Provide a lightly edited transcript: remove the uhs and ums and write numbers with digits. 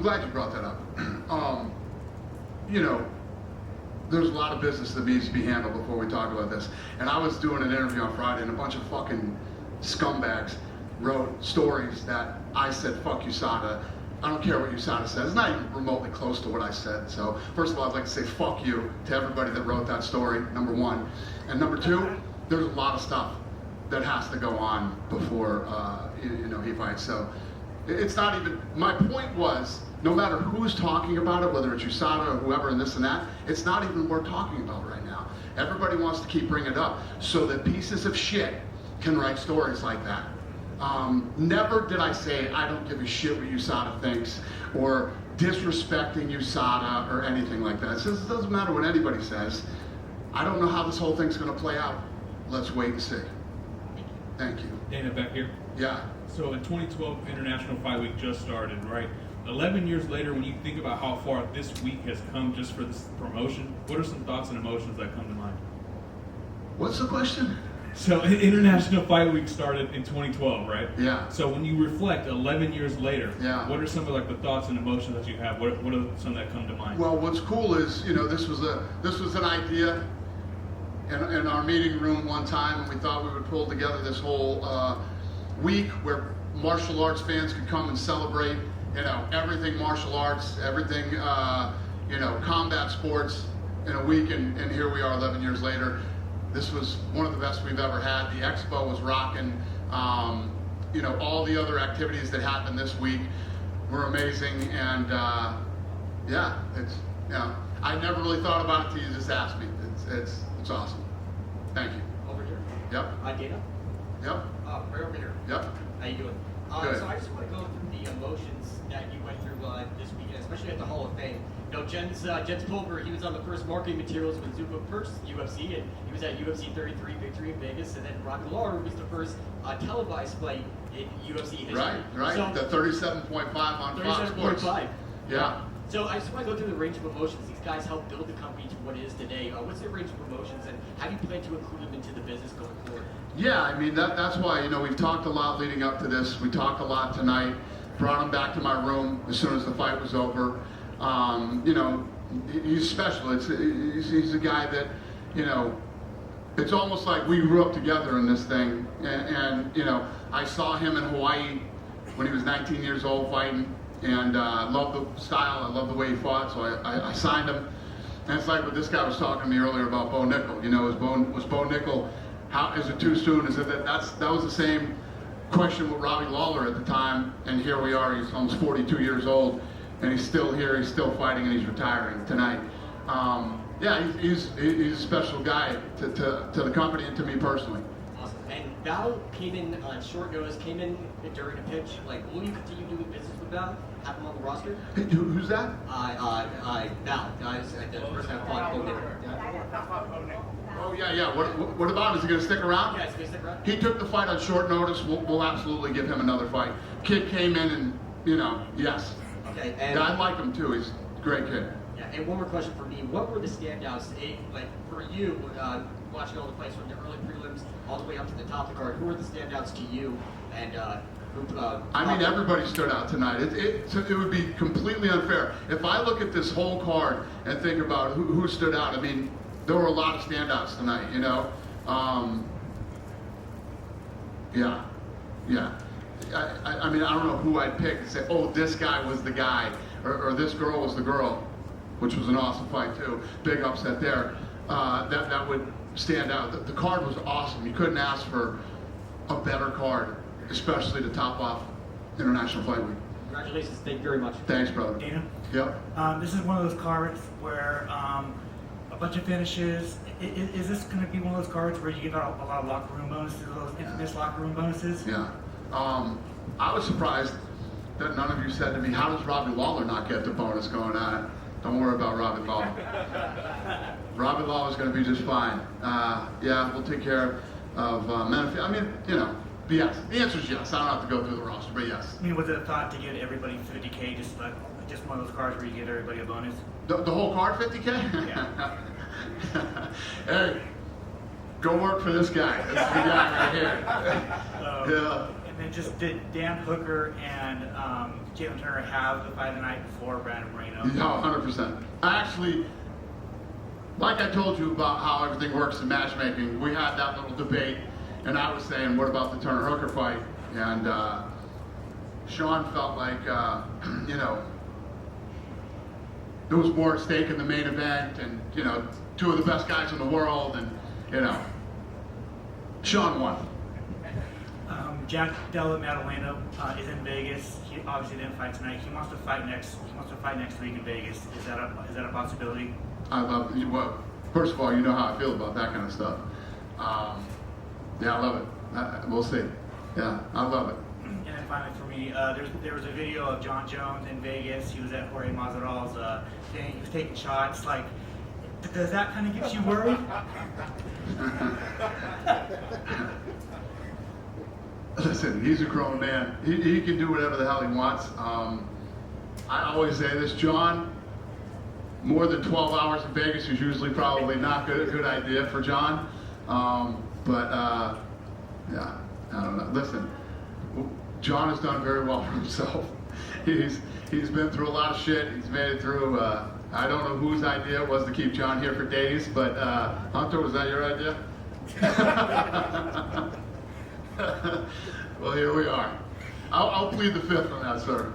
glad you brought that up. You know, there's a lot of business that needs to be handled before we talk about this. And I was doing an interview on Friday, and a bunch of fucking scumbags wrote stories that I said, fuck USADA. I don't care what USADA says. It's not even remotely close to what I said. So first of all, I'd like to say fuck you to everybody that wrote that story, number one. And number two, there's a lot of stuff that has to go on before you know, he fights. So it's not even, my point was, no matter who's talking about it, whether it's USADA or whoever and this and that, it's not even worth talking about right now. Everybody wants to keep bringing it up so that pieces of shit can write stories like that. Never did I say I don't give a shit what USADA thinks or disrespecting USADA or anything like that. It doesn't matter what anybody says. I don't know how this whole thing's going to play out. Let's wait and see. Thank you. Dana, back here. Yeah. So in 2012, International Fight Week just started, right? 11 years later, when you think about how far this week has come just for this promotion, what are some thoughts and emotions that come to mind? What's the question? So International Fight Week started in 2012, right? Yeah. So when you reflect 11 years later, yeah, what are some of like the thoughts and emotions that you have? What are some that come to mind? Well, what's cool is, you know, this was an idea in our meeting room one time, and we thought we would pull together this whole week where martial arts fans could come and celebrate, you know, everything martial arts, everything, you know, combat sports in a week, and here we are 11 years later. This was one of the best we've ever had. The expo was rocking. You know, all the other activities that happened this week were amazing, and yeah, it's, you know, I never really thought about it till you just asked me. It's awesome. Thank you. Over here. Yep. Dana. Yep. Right over here. Yep. How you doing? Good. So I just want to go through the emotions that you went through this weekend, especially at the Hall of Fame. You know, Jens Pulver, he was on the first marketing materials when Zupa purchased UFC, and he was at UFC 33 victory in Vegas, and then Robbie Lawler was the first televised fight in UFC history. Right. So, the 37.5 on Fox Sports. 37.5. Yeah. So I just want to go through the range of emotions. These guys helped build the company to what it is today. What's their range of emotions, and how do you plan to include them into the business going forward? Yeah, I mean, that's why, you know, we've talked a lot leading up to this. We talked a lot tonight. Brought him back to my room as soon as the fight was over. You know, he's special. He's a guy that, you know, it's almost like we grew up together in this thing. And you know, I saw him in Hawaii when he was 19 years old fighting, and loved the style. I loved the way he fought, so I signed him. And it's like what this guy was talking to me earlier about Bo Nickal. You know, was Bo Nickal, is it too soon? Is it that was the same question with Robbie Lawler at the time, and here we are. He's almost 42 years old, and he's still here. He's still fighting, and he's retiring tonight. Yeah, he's a special guy to the company and to me personally. Awesome. And Val came in on short notice. Came in during a pitch. Like, will you continue doing business with Val? Have him on the roster? Hey, who's that? Val. The person that fought Bo Nickal. Oh yeah. What about him? Is he going to stick around? Yeah, he's going to stick around. He took the fight on short notice. We'll absolutely give him another fight. Kid came in and, you know, yes. Okay. And yeah, I like him too. He's a great kid. Yeah, and one more question for me. What were the standouts, like for you, watching all the fights from the early prelims all the way up to the top of the card? Who were the standouts to you? And I mean, everybody stood out tonight. It would be completely unfair if I look at this whole card and think about who stood out. I mean, there were a lot of standouts tonight. You know, yeah. I mean, I don't know who I'd pick and say, oh, this guy was the guy, or this girl was the girl, which was an awesome fight too. Big upset there. That would stand out. The card was awesome. You couldn't ask for a better card, especially to top off International Fight Week. Congratulations. Thank you very much. Thanks, brother. Dana? Yep. This is one of those cards where a bunch of finishes. Is this going to be one of those cards where you get a lot of locker room bonuses, those infamous locker room bonuses? Yeah. I was surprised that none of you said to me, how does Robbie Lawler not get the bonus going on? Don't worry about Robbie Lawler. Robbie Lawler's going to be just fine. Yeah, we'll take care of Menifee. I mean, you know, yes. The answer is yes. I don't have to go through the roster, but yes. I mean, was it a thought to get everybody $50K, just one of those cards where you get everybody a bonus? The whole card, $50K? Yeah. Hey, Go work for this guy. This is the guy right here. Yeah. And then just did Dan Hooker and Jalen Turner have the fight the night before Brandon Moreno? No, 100%. Actually, like I told you about how everything works in matchmaking, we had that little debate, and I was saying, what about the Turner Hooker fight? And Sean felt like, you know, there was more at stake in the main event, and, you know, two of the best guys in the world, and, you know, Sean won. Jack Della Maddalena is in Vegas. He obviously didn't fight tonight. He wants to fight next week in Vegas. Is that a possibility? I love it. Well, first of all, you know how I feel about that kind of stuff. Yeah, I love it. We'll see. Yeah, I love it. And then finally for me, there was a video of John Jones in Vegas. He was at Jorge Masvidal's thing. He was taking shots. Like, does that kind of get you worried? Listen, he's a grown man. He can do whatever the hell he wants. I always say this, John, more than 12 hours in Vegas is usually probably not a good idea for John. Yeah, I don't know. Listen, John has done very well for himself. He's been through a lot of shit. He's made it through. I don't know whose idea it was to keep John here for days, but Hunter, was that your idea? Well, here we are. I'll plead the fifth on that, sir.